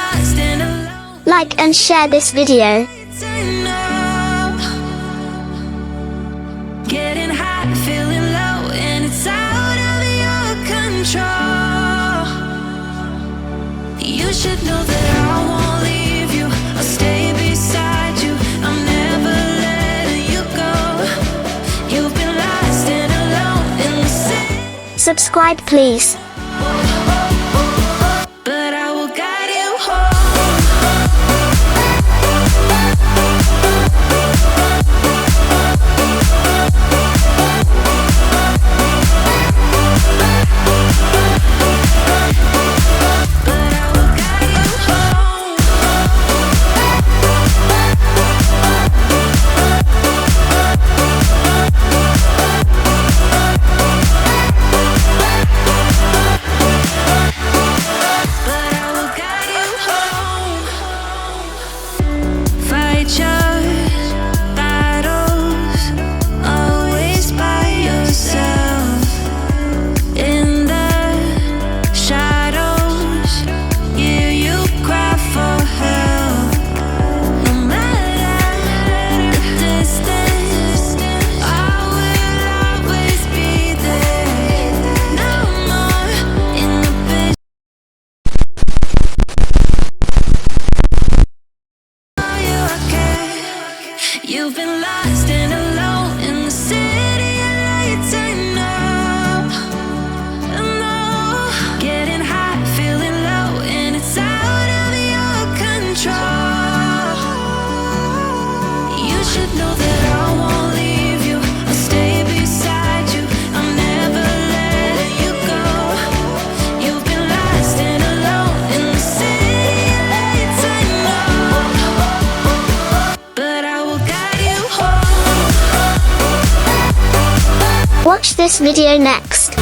lost and alone. Like and share this video. Turn up. Getting high, feeling low, and it's out of your control. You should know that I won't leave you. I'll stay beside you. I'm never letting you go. You've been lost and alone in the city, Subscribe please. but I will guide you home. But I will guide you home. But I will guide you home. Fight your battles, always by yourself. In the shadows, hear you cry for help. No matter the distance, I will always be there. No more inhibition. You've been lost and alone in the city of lights. I know, getting high, feeling low, and it's out of your control. You should know that I won't leave you. I'll stay beside you. I'm never letting you go. You've been lost and alone in the city of lights. I know, but I will guide you home. Watch this video next.